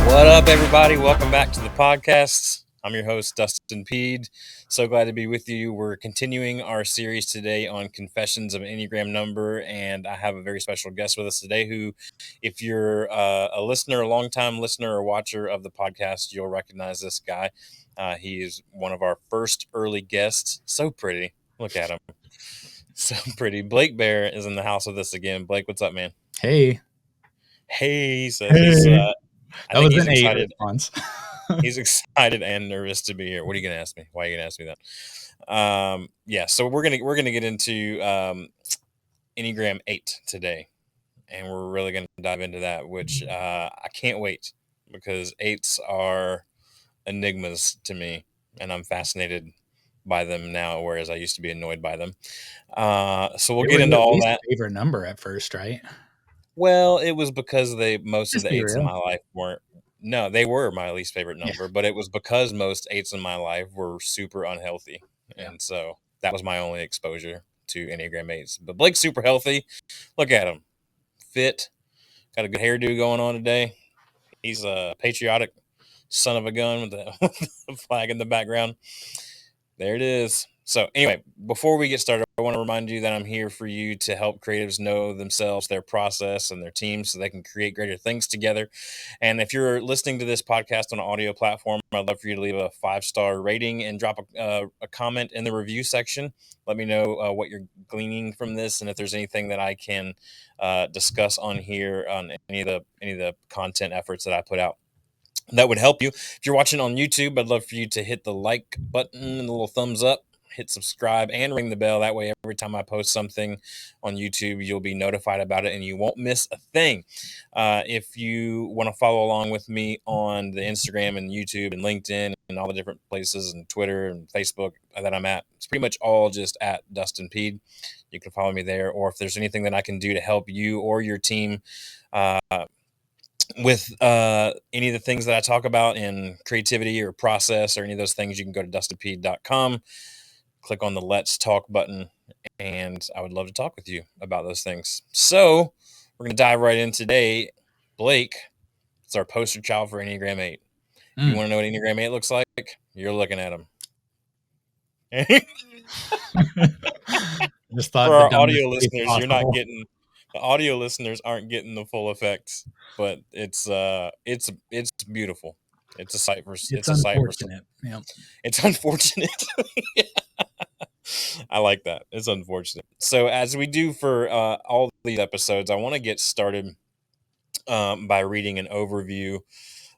What up, everybody? Welcome back to the podcast. I'm your host, Dustin Peed. So glad to be with you. We're continuing our series today on Confessions of an Enneagram Number, and I have a very special guest with us today who, if you're a listener, a longtime listener or watcher of the podcast, you'll recognize this guy. He is one of our first early guests. So pretty. Look at him. So pretty. Blake Behr is in the house with us again. Blake, what's up, man? Hey. Hey, he says he's... I think he's excited. Response. He's excited and nervous to be here. What are you going to ask me? Why are you going to ask me that? Yeah, so we're gonna get into Enneagram 8 today, and we're really gonna dive into that, which I can't wait because 8s are enigmas to me, and I'm fascinated by them now, whereas I used to be annoyed by them. So we'll get into all that. Favorite number at first, right? Well, it was because most of Just the be 8s in real. my life weren't. No, they were my least favorite number, but it was because most 8s in my life were super unhealthy. Yeah. And so that was my only exposure to Enneagram 8s. But Blake's super healthy. Look at him. Fit. Got a good hairdo going on today. He's a patriotic son of a gun with the flag in the background. There it is. So anyway, before we get started, I want to remind you that I'm here for you to help creatives know themselves, their process, and their team so they can create greater things together. And if you're listening to this podcast on an audio platform, I'd love for you to leave a 5-star rating and drop a comment in the review section. Let me know what you're gleaning from this, and if there's anything that I can discuss on here on any of the content efforts that I put out. That would help you. If you're watching on YouTube, I'd love for you to hit the like button and the little thumbs up, hit subscribe, and ring the bell. That way, every time I post something on YouTube, you'll be notified about it and you won't miss a thing. If you want to follow along with me on the Instagram and YouTube and LinkedIn and all the different places and Twitter and Facebook that I'm at, it's pretty much all just at Dustin Peed. You can follow me there. Or if there's anything that I can do to help you or your team with any of the things that I talk about in creativity or process or any of those things, you can go to dustinpeed.com, click on the Let's Talk button, and I would love to talk with you about those things. So we're going to dive right in today. Blake, it's our poster child for Enneagram 8. If you want to know what Enneagram 8 looks like, you're looking at him. Just thought for our audio listeners, you're not getting... The audio listeners aren't getting the full effects, but it's beautiful. It's a sight for... It's unfortunate. Yeah. It's unfortunate. I like that. It's unfortunate. So as we do for all these episodes, I want to get started by reading an overview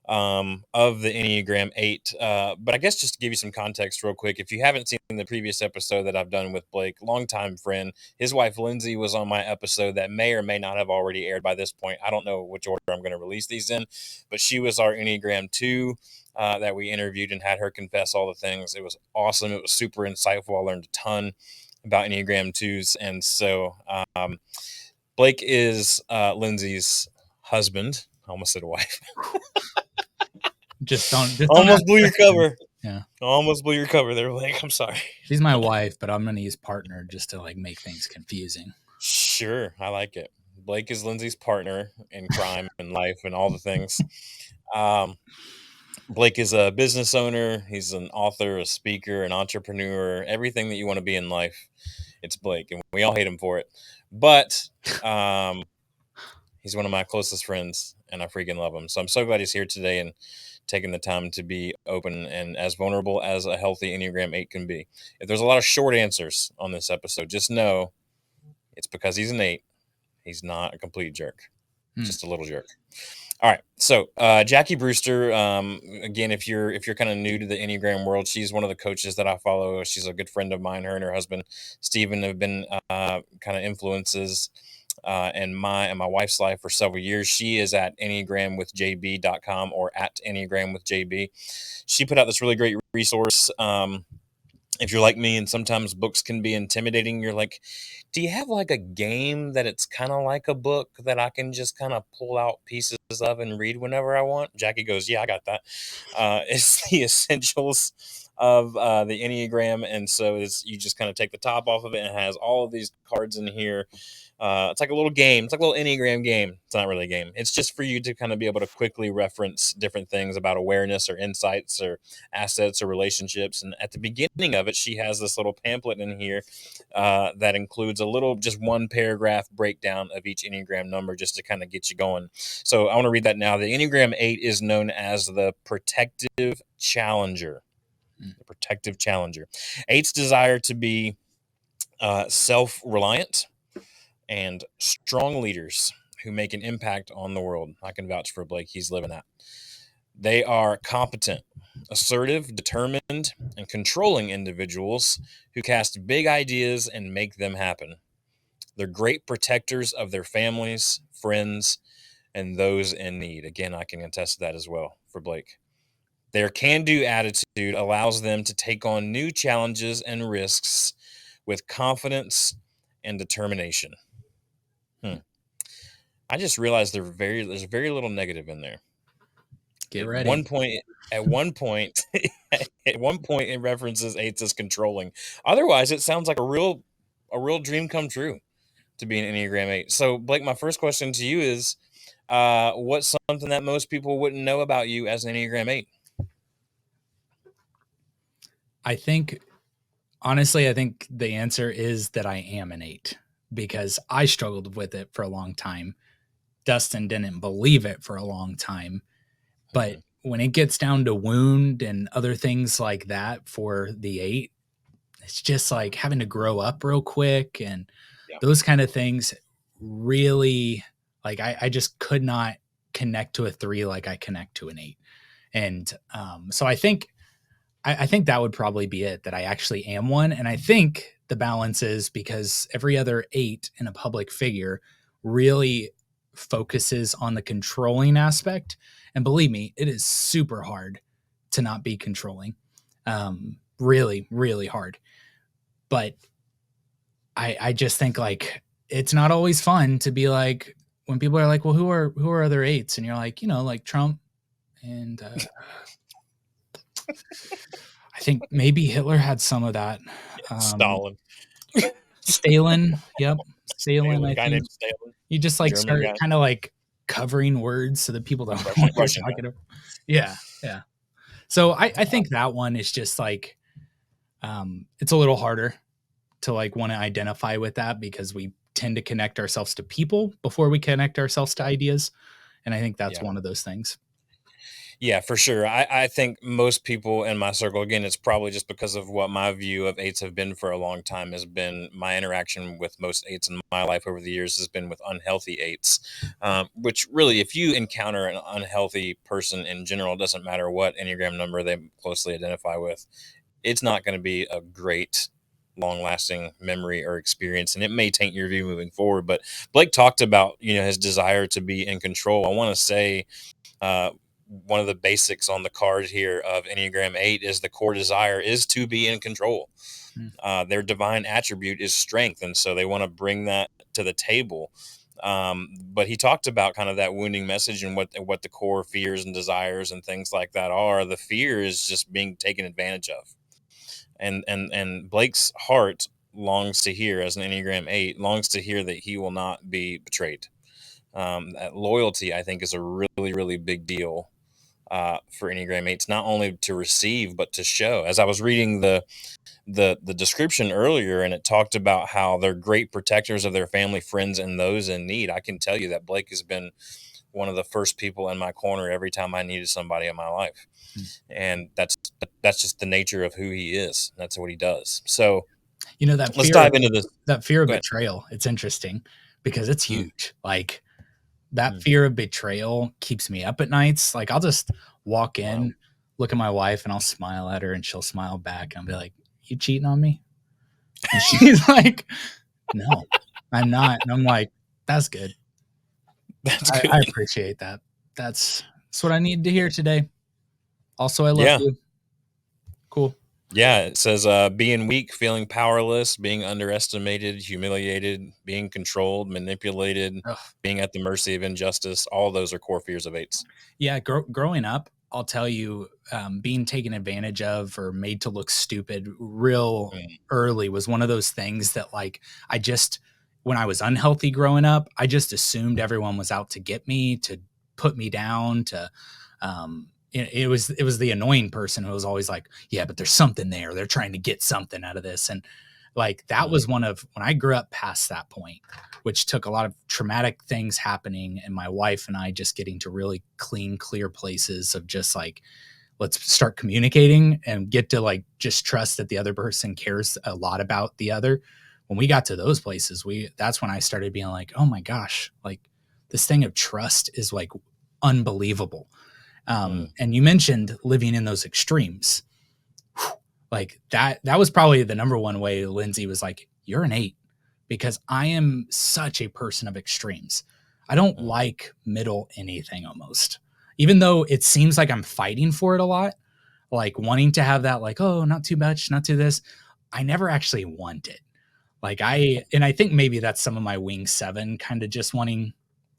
of the Enneagram 8. But I guess just to give you some context real quick, if you haven't seen the previous episode that I've done with Blake, longtime friend, his wife Lindsay was on my episode that may or may not have already aired by this point. I don't know which order I'm going to release these in, but she was our Enneagram 2 that we interviewed and had her confess all the things. It was awesome. It was super insightful. I learned a ton about Enneagram 2s. And so Blake is Lindsay's husband. I almost said wife. Just don't almost blew your cover. Yeah. Almost blew your cover there, Blake. I'm sorry. She's my wife, but I'm going to use partner just to like make things confusing. Sure. I like it. Blake is Lindsay's partner in crime and life and all the things. Blake is a business owner. He's an author, a speaker, an entrepreneur, everything that you want to be in life. It's Blake, and we all hate him for it. But he's one of my closest friends, and I freaking love him. So I'm so glad he's here today and taking the time to be open and as vulnerable as a healthy Enneagram 8 can be. If there's a lot of short answers on this episode, just know it's because he's an 8. He's not a complete jerk, just a little jerk. All right. So Jackie Brewster, again, if you're kind of new to the Enneagram world, she's one of the coaches that I follow. She's a good friend of mine. Her and her husband, Stephen, have been kind of influences in my wife's life for several years. She is at enneagramwithjb.com or at enneagramwithjb. She put out this really great resource. If you're like me and sometimes books can be intimidating, you're like, do you have like a game that it's kind of like a book that I can just kind of pull out pieces of and read whenever I want? Jackie goes, yeah, I got that. It's the Essentials of the Enneagram, and so you just kind of take the top off of it, and it has all of these cards in here. It's like a little game. It's like a little Enneagram game. It's not really a game. It's just for you to kind of be able to quickly reference different things about awareness or insights or assets or relationships. And at the beginning of it, she has this little pamphlet in here that includes a little, just one paragraph breakdown of each Enneagram number just to kind of get you going. So I want to read that now. The Enneagram 8 is known as the protective challenger. The protective challenger. 8's desire to be self-reliant and strong leaders who make an impact on the world. I can vouch for Blake. He's living that. They are competent, assertive, determined, and controlling individuals who cast big ideas and make them happen. They're great protectors of their families, friends, and those in need. Again, I can attest to that as well for Blake. Their can-do attitude allows them to take on new challenges and risks with confidence and determination. I just realized there's very little negative in there. Get At ready. one point, at one point, it references 8s as controlling. Otherwise, it sounds like a real dream come true to be an Enneagram 8. So, Blake, my first question to you is, what's something that most people wouldn't know about you as an Enneagram 8? Honestly, I think the answer is that I am an 8 because I struggled with it for a long time. Dustin didn't believe it for a long time. But when it gets down to wound and other things like that for the 8, it's just like having to grow up real quick and those kind of things really, like, I just could not connect to a 3 like I connect to an 8. And so I think that would probably be it, that I actually am one. And I think the balance is because every other 8 in a public figure really focuses on the controlling aspect. And believe me, it is super hard to not be controlling. Really, really hard. But I just think, like, it's not always fun to be like, when people are like, well, who are other 8s? And you're like, like Trump and I think maybe Hitler had some of that. Stalin. Stalin. Yep. Stalin, I guy think. named Stalin. You just like German start guy. kind of like covering words so that people don't know what you're Russian talking about. Yeah. Yeah. So I think that one is just like, it's a little harder to like want to identify with that because we tend to connect ourselves to people before we connect ourselves to ideas. And I think that's one of those things. Yeah, for sure. I think most people in my circle, again, it's probably just because of what my view of 8s have been for a long time, has been my interaction with most 8s in my life over the years has been with unhealthy 8s, which really, if you encounter an unhealthy person in general, it doesn't matter what Enneagram number they closely identify with, it's not going to be a great long-lasting memory or experience, and it may taint your view moving forward. But Blake talked about his desire to be in control. I want to say one of the basics on the card here of Enneagram 8 is the core desire is to be in control. Their divine attribute is strength, and so they want to bring that to the table. But he talked about kind of that wounding message and what the core fears and desires and things like that are. The fear is just being taken advantage of, and Blake's heart longs to hear, as an Enneagram 8, longs to hear that he will not be betrayed. That loyalty, I think, is a really, really big deal for Enneagram 8s, not only to receive but to show. As I was reading the description earlier, and it talked about how they're great protectors of their family, friends, and those in need. I can tell you that Blake has been one of the first people in my corner every time I needed somebody in my life, and that's just the nature of who he is. That's what he does. So, that let's dive into this. That fear of betrayal. It's interesting because it's huge. Like, that fear of betrayal keeps me up at nights. Like, I'll just walk in, look at my wife, and I'll smile at her, and she'll smile back. And I'll be like, "You cheating on me?" And she's like, "No, I'm not." And I'm like, "That's good. That's good. I appreciate that. That's what I needed to hear today. Also, I love you." Cool. Yeah, it says being weak, feeling powerless, being underestimated, humiliated, being controlled, manipulated, being at the mercy of injustice. All those are core fears of 8s. Yeah, growing up, I'll tell you, being taken advantage of or made to look stupid real early was one of those things that, like, when I was unhealthy growing up, I just assumed everyone was out to get me, to put me down, it was the annoying person who was always like, yeah, but there's something there. They're trying to get something out of this. And like, that was when I grew up past that point, which took a lot of traumatic things happening, and my wife and I just getting to really clean, clear places of just like, let's start communicating and get to like just trust that the other person cares a lot about the other. When we got to those places, that's when I started being like, oh my gosh, like this thing of trust is like unbelievable. And you mentioned living in those extremes. Whew, like that was probably the number one way Lindsay was like, you're an 8, because I am such a person of extremes. I don't like middle anything almost, even though it seems like I'm fighting for it a lot, like wanting to have that, like, oh, not too much, not too this. I never actually want it. Like and I think maybe that's some of my wing 7 kind of just wanting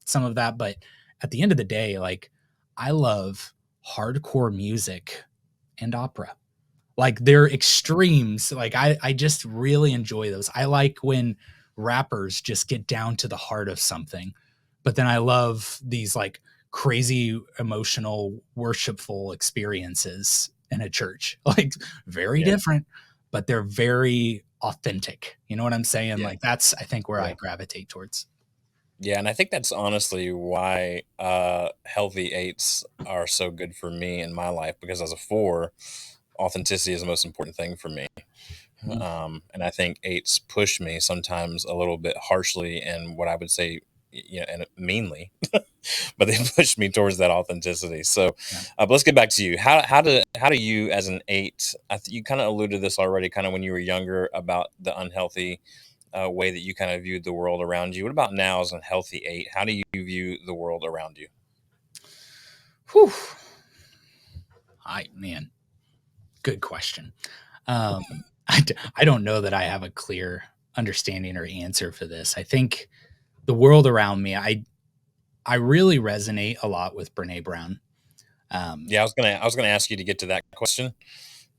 some of that. But at the end of the day, like, I love hardcore music and opera. Like, they're extremes. Like, I just really enjoy those. I like when rappers just get down to the heart of something. But then I love these like crazy emotional worshipful experiences in a church. Like, very different, but they're very authentic. You know what I'm saying? Yeah. Like, that's, I think, where I gravitate towards. Yeah, and I think that's honestly why healthy 8s are so good for me in my life, because as a 4, authenticity is the most important thing for me. And I think 8s push me sometimes a little bit harshly, and what I would say, and meanly, but they push me towards that authenticity. So, but let's get back to you. How do you, as an 8? You kind of alluded to this already, kind of when you were younger, about the unhealthy way that you kind of viewed the world around you. What about now as a healthy 8? How do you view the world around you? Whew. Man, good question. I don't know that I have a clear understanding or answer for this. I think the world around me, I really resonate a lot with Brene Brown. Yeah, I was gonna ask you to get to that question,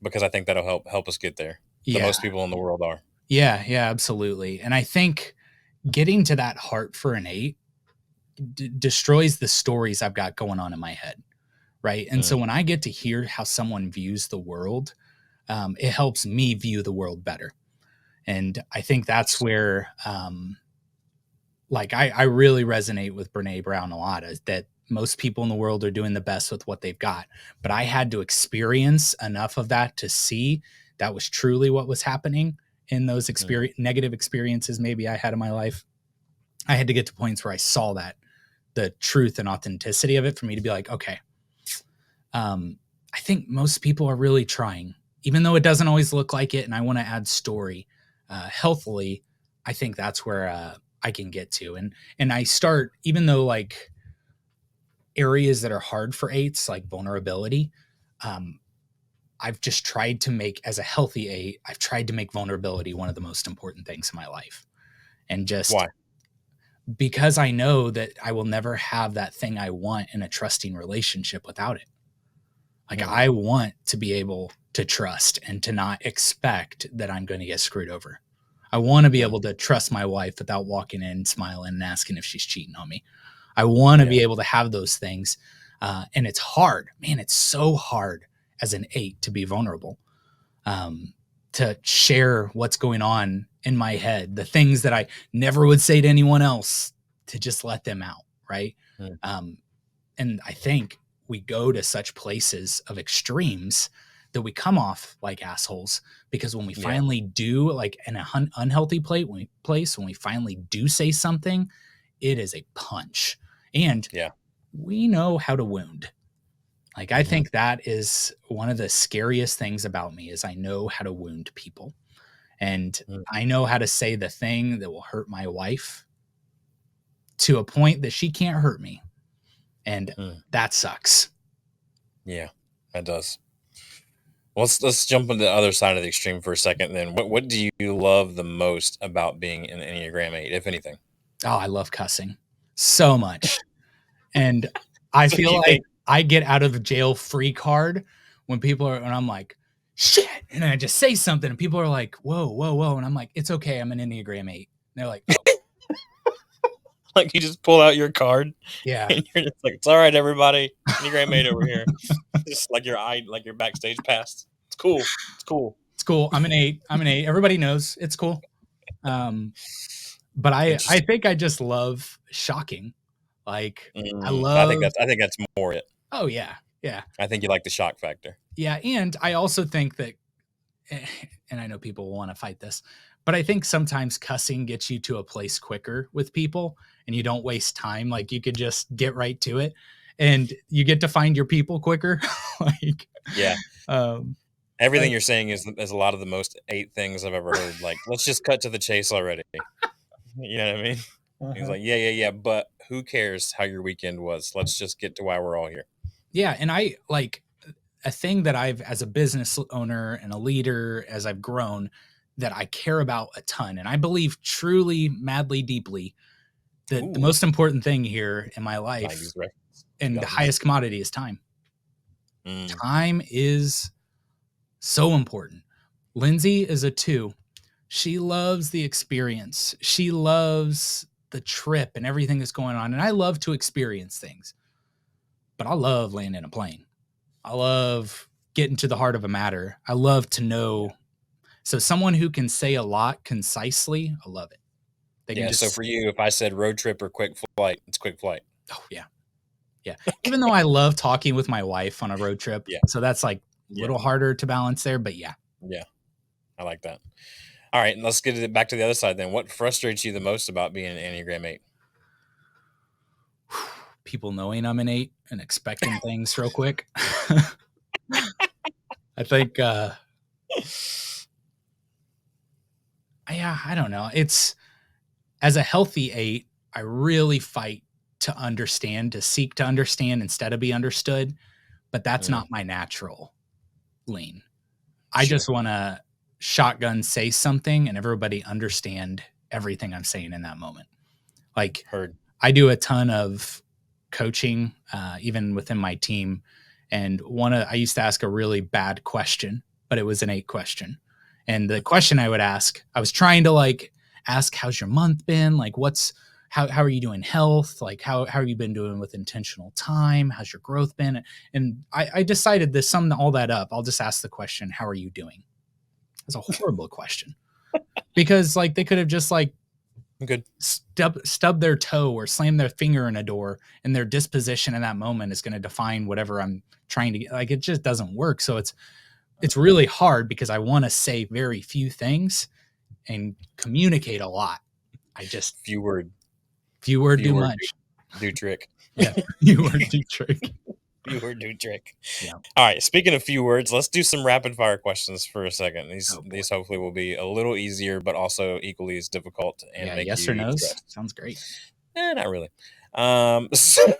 because I think that'll help us get there. The Yeah, most people in the world are. yeah, absolutely. And I think getting to that heart for an 8 destroys the stories I've got going on in my head, right? And so when I get to hear how someone views the world, it helps me view the world better. And I think that's where, like, I really resonate with Brene Brown a lot, is that most people in the world are doing the best with what they've got. But I had to experience enough of that to see that was truly what was happening in those negative experiences maybe I had in my life. I had to get to points where I saw that, the truth and authenticity of it, for me to be like, okay, I think most people are really trying, even though it doesn't always look like it. And I want to add story healthily. I think that's where I can get to. And I start, even though like areas that are hard for 8s, like vulnerability, I've just tried to make, as a healthy 8, I've tried to make vulnerability one of the most important things in my life. And just Why? because I know that I will never have that thing I want in a trusting relationship without it. Like, I want to be able to trust and to not expect that I'm going to get screwed over. I want to be able to trust my wife without walking in, smiling, and asking if she's cheating on me. I want to be able to have those things. And it's hard, man. It's so hard as an 8 to be vulnerable, to share what's going on in my head, the things that I never would say to anyone else, to just let them out. Right. And I think we go to such places of extremes that we come off like assholes, because when we finally do, like in an unhealthy place, when we finally do say something, it is a punch. And we know how to wound. Like, I think that is one of the scariest things about me, is I know how to wound people. And I know how to say the thing that will hurt my wife to a point that she can't hurt me. And that sucks. Yeah, that does. Let's jump on the other side of the extreme for a second. Then, what do you love the most about being an Enneagram 8, if anything? Oh, I love cussing so much. And I That's what feel you like, think? I get out of jail free card when people are, and I'm like, shit. And I just say something and people are like, whoa, whoa, whoa. And I'm like, it's okay. I'm an Enneagram 8. And they're like, oh, Like you just pull out your card yeah. and you're just like, it's all right, everybody. Enneagram 8 over here. Just like your backstage pass. It's cool. It's cool. It's cool. I'm an 8. I'm an 8. Everybody knows it's cool. But I Interesting. think I just love shocking. Like I I love, think that's more it. oh yeah. Yeah. I think you like the shock factor. Yeah. And I also think that, and I know people will want to fight this, but I think sometimes cussing gets you to a place quicker with people and you don't waste time. Like you could just get right to it and you get to find your people quicker. Like, Yeah. but Everything you're saying is a lot of the most 8 things I've ever heard. Like, let's just cut to the chase already. You know what I mean? He's like, yeah. But who cares how your weekend was? Let's just get to why we're all here. yeah. And I like a thing that I've, as a business owner and a leader, as I've grown, that I care about a ton. And I believe truly, madly, deeply that the Ooh, most important thing here in my life 90s reference. and the 2000s. highest commodity is time. Mm, Time is so important. Lindsay is a 2. She loves the experience. She loves the trip and everything that's going on. And I love to experience things, but I love landing a plane. I love getting to the heart of a matter. I love to know. So someone who can say a lot concisely, I love it. They can yeah. So just, for you, if I said road trip or quick flight, it's quick flight. oh yeah. Yeah. Even though I love talking with my wife on a road trip. Yeah. So that's like a Yeah. little harder to balance there, but yeah. Yeah. I like that. All right. Let's get it back to the other side then. What frustrates you the most about being an Enneagram 8? People knowing I'm an 8 and expecting things real quick. I think, yeah, I don't know. It's, as a healthy 8, I really fight to understand, to seek to understand instead of be understood. But that's not my natural lean. I Sure. just want to shotgun say something and everybody understand everything I'm saying in that moment. Like Heard. I do a ton of coaching, even within my team. And I used to ask a really bad question, but it was an 8 question. And the question I would ask, I was trying to like ask, how's your month been? Like, how are you doing health? Like, how have you been doing with intentional time? How's your growth been? And I decided to sum all that up. I'll just ask the question, how are you doing? It's a horrible question because like they could have just like I'm good. stub their toe or slam their finger in a door, and their disposition in that moment is going to define whatever I'm trying to get. Like it just doesn't work. So it's really hard because I want to say very few things and communicate a lot. I just Few word do much. do trick. Yeah, few word do trick. Few word do trick. Yeah. All right. Speaking of few words, let's do some rapid fire questions for a second. Oh, boy. These hopefully will be a little easier, but also equally as difficult and Yeah, make yes you or no's stressed. sounds great. Not really. So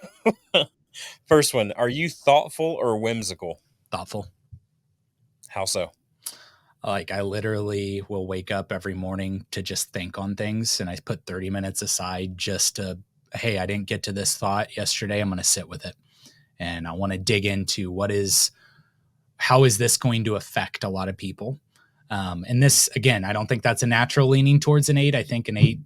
first one: are you thoughtful or whimsical? Thoughtful. How so? Like I literally will wake up every morning to just think on things, and I put 30 minutes aside just to, hey, I didn't get to this thought yesterday. I'm going to sit with it. And I want to dig into how is this going to affect a lot of people? And this, again, I don't think that's a natural leaning towards an 8. I think an 8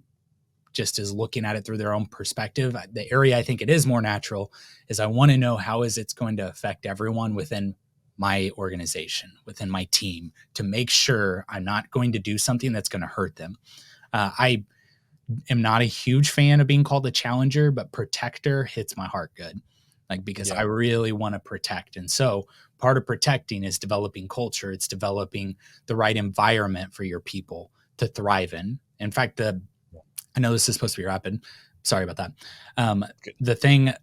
just is looking at it through their own perspective. The area I think it is more natural is I want to know how is it's going to affect everyone within my organization, within my team, to make sure I'm not going to do something that's going to hurt them. I am not a huge fan of being called a challenger, but protector hits my heart good. Like, because I really want to protect. And so part of protecting is developing culture. It's developing the right environment for your people to thrive in. In fact, I know this is supposed to be rapid. Sorry about that. The thing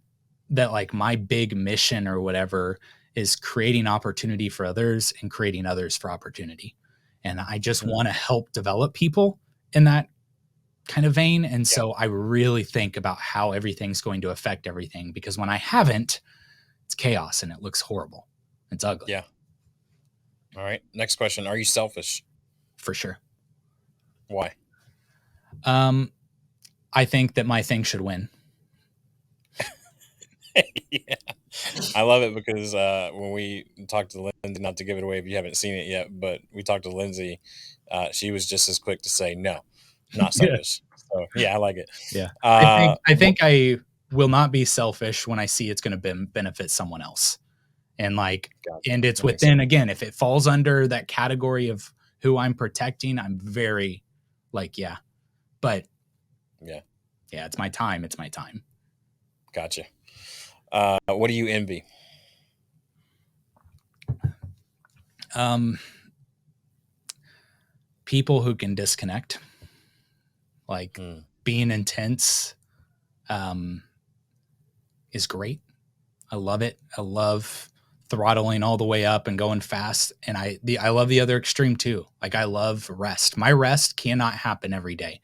that like my big mission or whatever is creating opportunity for others and creating others for opportunity. And I just want to help develop people in that kind of vein. And so I really think about how everything's going to affect everything, because when I haven't, it's chaos and it looks horrible. It's ugly. Yeah. All right. Next question. Are you selfish? For sure. Why? I think that my thing should win. Yeah. I love it because when we talked to Lindsay, not to give it away if you haven't seen it yet, but we talked to Lindsay, she was just as quick to say no, not Yeah. selfish. So yeah, I like it. Yeah. Uh, I wh- think I will not be selfish when I see it's going to benefit someone else. And like, Gotcha. and it's That makes sense. within, again, if it falls under that category of who I'm protecting, I'm very like, yeah, but Yeah, yeah, it's my time. It's my time. gotcha. What do you envy? Um, People who can disconnect, like Hmm. being intense, um, is great. I love it. I love throttling all the way up and going fast. And I love the other extreme too. Like I love rest. My rest cannot happen every day.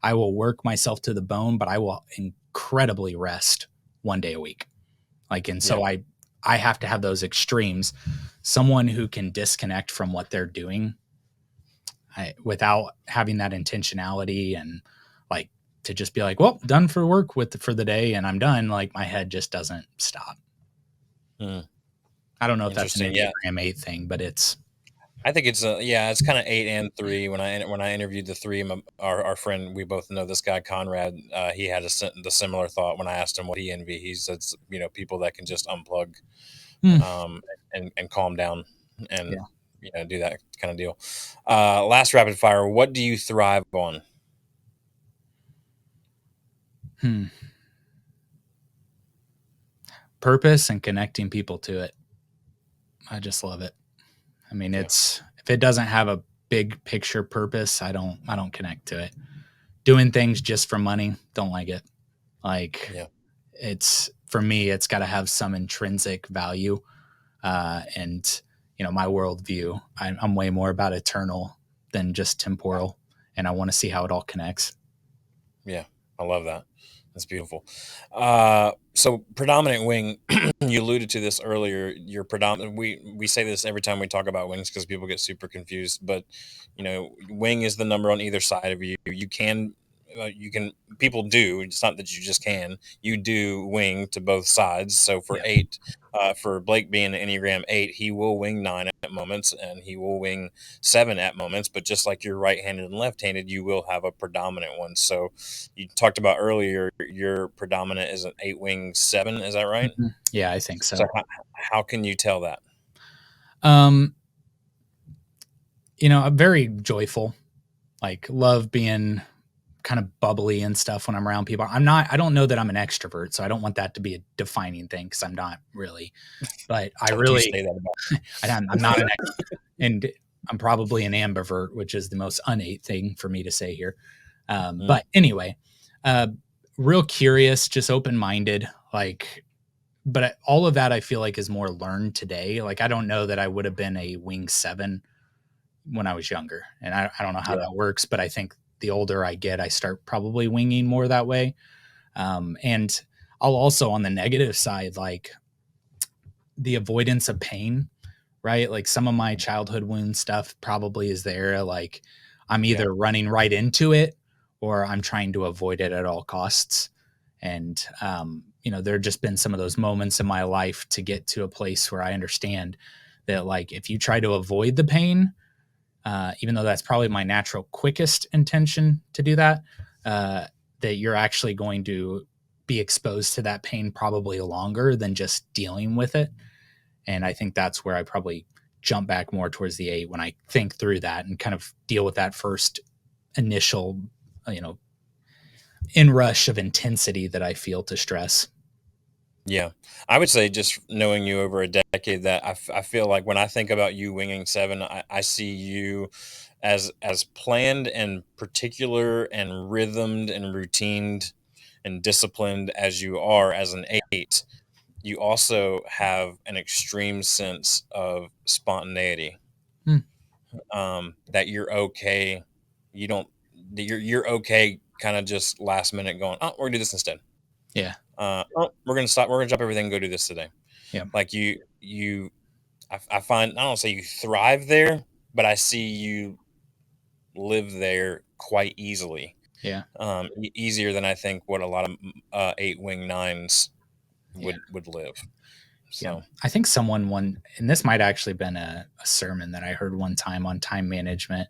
I will work myself to the bone, but I will incredibly rest one day a week. Like, and Yeah, so I have to have those extremes. Someone who can disconnect from what they're doing without having that intentionality and like to just be like, well, done for work for the day and I'm done. Like my head just doesn't stop. hmm. I don't know if that's an Interesting. Yeah, Enneagram 8 thing, but it's I think it's yeah, it's kind of 8 and 3. When I interviewed the three, our friend, we both know this guy Conrad. He had the similar thought when I asked him what he envy. He said, people that can just unplug, hmm, and calm down and yeah. do that kind of deal. Last rapid fire. What do you thrive on? Hmm. Purpose and connecting people to it. I just love it. I mean, Yeah, it's if it doesn't have a big picture purpose, I don't connect to it. Doing things just for money, don't like it. Like yeah, it's for me, it's got to have some intrinsic value. And my worldview, I'm way more about eternal than just temporal, and I want to see how it all connects. yeah. I love that. That's beautiful. So predominant wing, you alluded to this earlier. Your predominant. We say this every time we talk about wings because people get super confused. But wing is the number on either side of you. You can. People do. It's not that you just can. You do wing to both sides. So for Yeah. 8, for Blake being an Enneagram 8, he will wing 9 at moments, and he will wing 7 at moments. But just like you're right-handed and left-handed, you will have a predominant one. So you talked about earlier, your predominant is an 8 wing 7. Is that right? Mhm. Yeah, I think So so. how can you tell that? Um, I'm very joyful. Like love being kind of bubbly and stuff when I'm around people. I don't know that I'm an extrovert, so I don't want that to be a defining thing because I'm not really. But I Don't you really, say that about I'm not an, and I'm probably an ambivert, which is the most innate thing for me to say here. me? But anyway, uh, real curious, just open minded, like. But all of that I feel like is more learned today. Like I don't know that I would have been a wing 7 when I was younger, and I don't know how Yeah, that works. But I think the older I get, I start probably winging more that way. And I'll also on the negative side, like the avoidance of pain, right? Like some of my childhood wound stuff probably is there. Like I'm yeah, either running right into it or I'm trying to avoid it at all costs. And, there have just been some of those moments in my life to get to a place where I understand that, like, if you try to avoid the pain, even though that's probably my natural quickest intention to do that, uh, that you're actually going to be exposed to that pain probably longer than just dealing with it. And I think that's where I probably jump back more towards the 8 when I think through that and kind of deal with that first initial, you know, inrush of intensity that I feel to stress. yeah. I would say just knowing you over a decade that I feel like when I think about you winging 7, I see you as planned and particular and rhythmed and routined and disciplined as you are as an 8. You also have an extreme sense of spontaneity, Hmm. that you're okay. You don't. You're okay. Kind of just last minute going. Oh, we're gonna do this instead. Yeah. Oh, we're gonna stop. We're gonna drop everything and go do this today. Yeah. Like you. I find I don't say you thrive there, but I see you live there quite easily. Yeah. Easier than I think what a lot of 8 wing 9s Yeah. would live. Yeah. So I think and this might actually been a sermon that I heard one time on time management.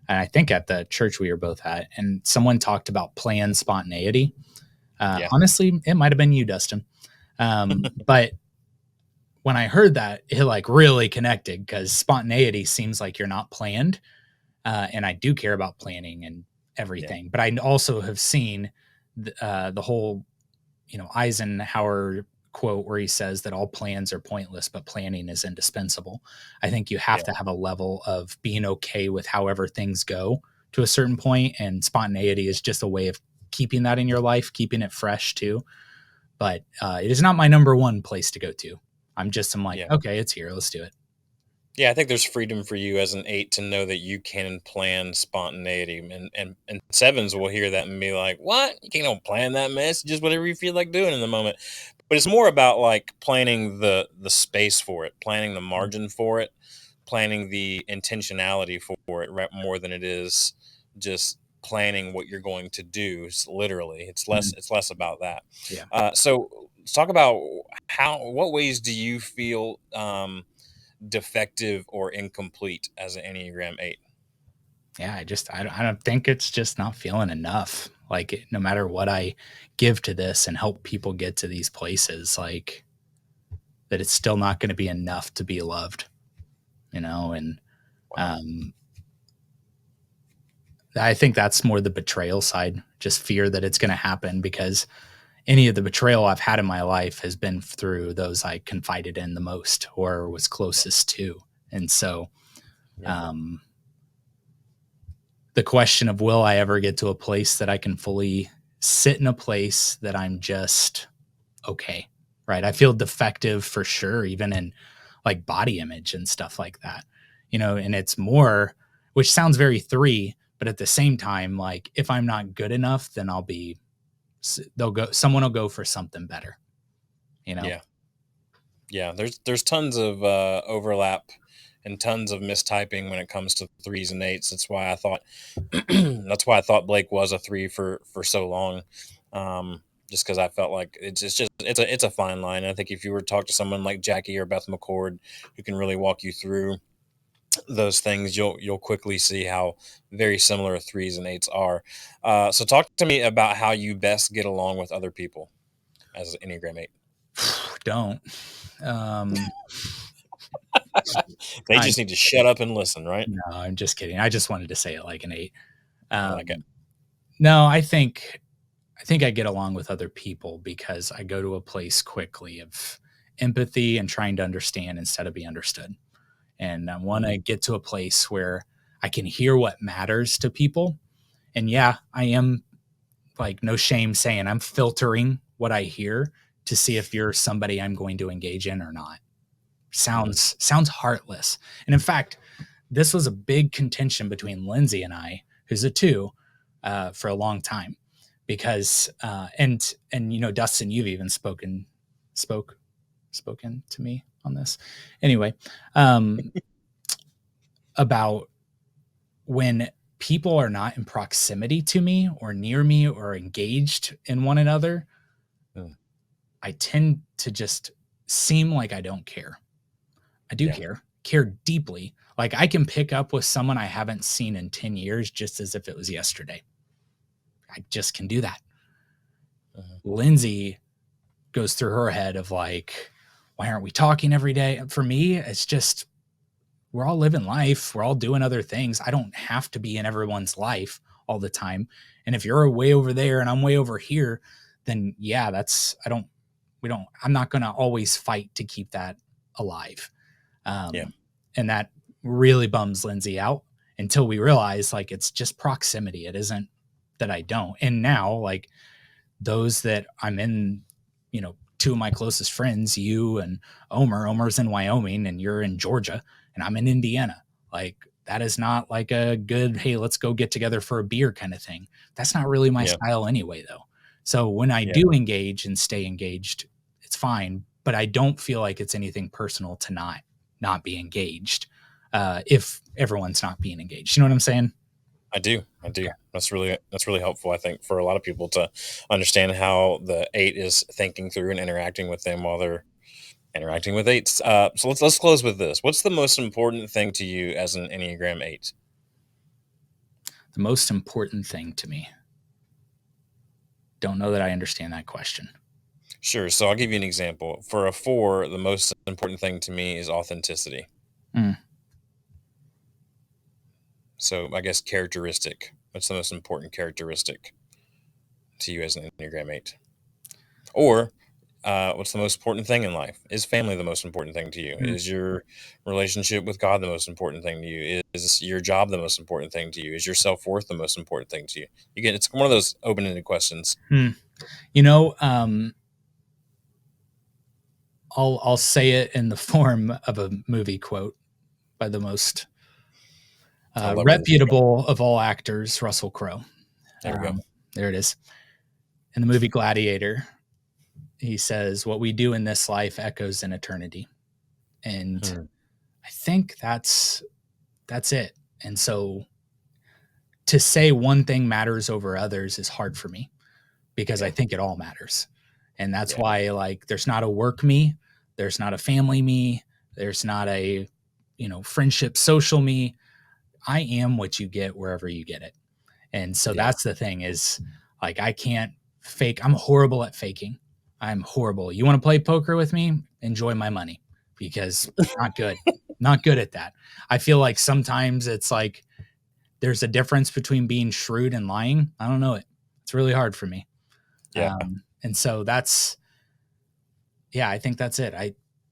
And I think at the church we were both at, and someone talked about planned spontaneity. yeah, Honestly, it might have been you, Dustin. But when I heard that, it like really connected because spontaneity seems like you're not planned. And I do care about planning and yeah, everything. But I also have seen the whole, Eisenhower quote where he says that all plans are pointless, but planning is indispensable. I think you have yeah, to have a level of being okay with however things go to a certain point, and spontaneity is just a way of keeping that in your life, keeping it fresh too. But it is not my number one place to go to. I'm like, yeah. okay, it's here. Let's do it. Yeah, I think there's freedom for you as an 8 to know that you can plan spontaneity, and sevens will hear that and be like, "What? You can't plan that mess? Just whatever you feel like doing in the moment." But it's more about like planning the space for it, planning the margin for it, planning the intentionality for it, right, more than it is just planning what you're going to do. Literally, Mhm. it's less about that. Yeah. So let's talk about what ways do you feel defective or incomplete as an Enneagram 8? Yeah. I don't think it's just not feeling enough. Like, no matter what I give to this and help people get to these places, like, that it's still not going to be enough to be loved, and Wow. um, I think that's more the betrayal side, just fear that it's going to happen because any of the betrayal I've had in my life has been through those I confided in the most or was Yeah. closest to. And so Yeah. um, the question of will I ever get to a place that I can fully sit in a place that I'm just okay, right? I feel defective for sure, even in like body image and stuff like that, and it's more, which sounds very three, but at the same time, like if I'm not good enough, then someone will go for something better, you know? Yeah. Yeah. There's tons of overlap and tons of mistyping when it comes to threes and eights. That's why I thought that's why I thought Blake was a three for so long. Just because I felt like it's a fine line. I think if you were to talk to someone like Jackie or Beth McCord, who can really walk you through those things, you'll quickly see how very similar threes and eights are. So talk to me about how you best get along with other people as an Enneagram 8. Don't. Um, They I just need to shut up and listen, right? No, I'm just kidding. I just wanted to say it like an eight. I like it. Um, no, I think I get along with other people because I go to a place quickly of empathy and trying to understand instead of be understood. And I want Mhm. to get to a place where I can hear what matters to people. And yeah, I am, like, no shame saying I'm filtering what I hear to see if you're somebody I'm going to engage in or not. Mhm. Sounds heartless. And in fact, this was a big contention between Lindsay and I, who's a two, for a long time, because and Dustin, you've even spoke spoken to me on this. Anyway, um, about when people are not in proximity to me or near me or engaged in one another, Mm. I tend to just seem like I don't care. I do Yeah. care deeply. Like, I can pick up with someone I haven't seen in 10 years just as if it was yesterday. I just can do that. Mhm. Lindsay goes through her head of like, why aren't we talking every day? For me, it's just we're all living life. We're all doing other things. I don't have to be in everyone's life all the time. And if you're way over there and I'm way over here, then yeah, I'm not going to always fight to keep that alive. Yeah. Um, and that really bums Lindsay out until we realize like it's just proximity. It isn't that I don't. And now, like, those that I'm in, two of my closest friends, you and Omer's in Wyoming and you're in Georgia and I'm in Indiana. Like, that is not like a good, hey, let's go get together for a beer kind of thing. That's not really my Yeah. style anyway, though. So when I Yeah. do engage and stay engaged, it's fine, but I don't feel like it's anything personal to not be engaged. If everyone's not being engaged, you know what I'm saying? I do. I do. Okay. That's really helpful, I think, for a lot of people to understand how the 8 is thinking through and interacting with them while they're Interacting with 8s. So let's close with this. What's the most important thing to you as an Enneagram 8? The most important thing to me. Don't know that I understand that question. Sure. So I'll give you an example. For a 4, the most important thing to me is authenticity. Mm. So I guess characteristic. What's the most important characteristic to you as an Enneagram 8? Or what's the most important thing in life? Is family the most important thing to you? Mm. Is your relationship with God the most important thing to you? Is your job the most important thing to you? Is your self-worth the most important thing to you? It's one of those open-ended questions. You know, I'll say it in the form of a movie quote by the most I love where this is going. reputable of all actors, Russell Crowe. There we go. There it is. In the movie Gladiator, he says, "What we do in this life echoes in eternity," and I think that's it. And so, to say one thing matters over others is hard for me because I think it all matters, and that's why like there's not a work me, there's not a family me, there's not a friendship social me. I am what you get wherever you get it. And so that's the thing is like I can't fake. I'm horrible at faking. I'm horrible. You want to play poker with me? Enjoy my money because not good. Not good at that. I feel like sometimes it's like there's a difference between being shrewd and lying. I don't know it. It's really hard for me. Yeah. And so I think that's it.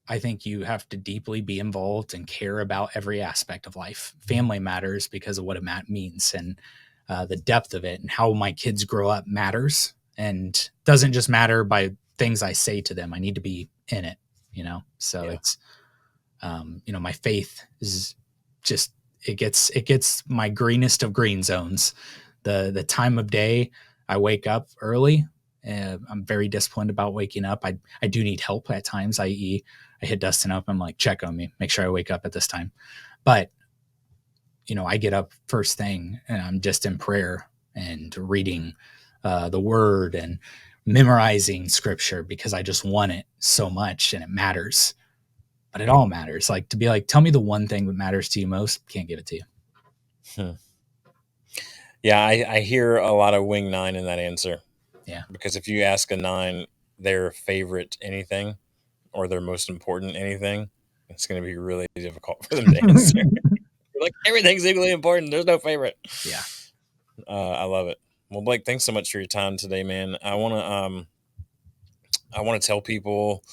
I think you have to deeply be involved and care about every aspect of life. Family matters because of what it means, and the depth of it and how my kids grow up matters, and doesn't just matter by things I say to them. I need to be in it, So it's, my faith is just it gets my greenest of green zones. The time of day I wake up early. I'm very disciplined about waking up. I do need help at times, i.e., I hit Dustin up. I'm like, check on me, make sure I wake up at this time. But, I get up first thing and I'm just in prayer and reading the word and memorizing scripture because I just want it so much and it matters. But it all matters. Like to be like, tell me the one thing that matters to you most. Can't give it to you. Yeah, I hear a lot of wing 9 in that answer. Yeah. Because if you ask a 9 their favorite anything or their most important anything, it's going to be really difficult for them to answer. Like everything's equally important. There's no favorite. Yeah. I love it. Well, Blake, thanks so much for your time today, man. I want to tell people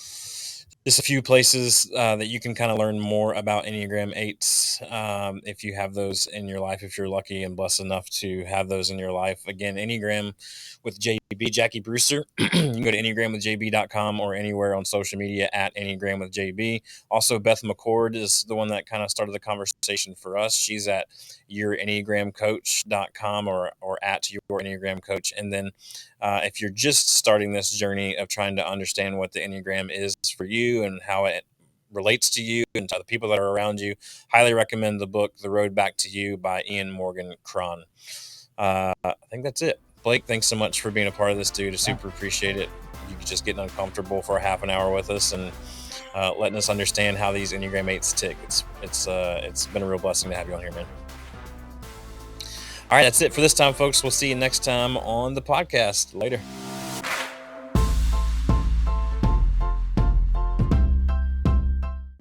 just a few places that you can kind of learn more about Enneagram 8s. If you have those in your life, if you're lucky and blessed enough to have those in your life. Again, Enneagram with JB, Jackie Brewster. You can go to enneagramwithjb.com or anywhere on social media at Enneagram with JB. Also, Beth McCord is the one that kind of started the conversation for us. She's at yourenneagramcoach.com or at your Enneagram coach. And then if you're just starting this journey of trying to understand what the Enneagram is for you and how it relates to you and to the people that are around you, highly recommend the book The Road Back to You by Ian Morgan Cron. I think that's it. Blake, thanks so much for being a part of this, dude. I super appreciate it. You just getting uncomfortable for a half an hour with us and letting us understand how these Enneagram 8s tick. It's been a real blessing to have you on here, man. All right, that's it for this time, folks. We'll see you next time on the podcast. Later.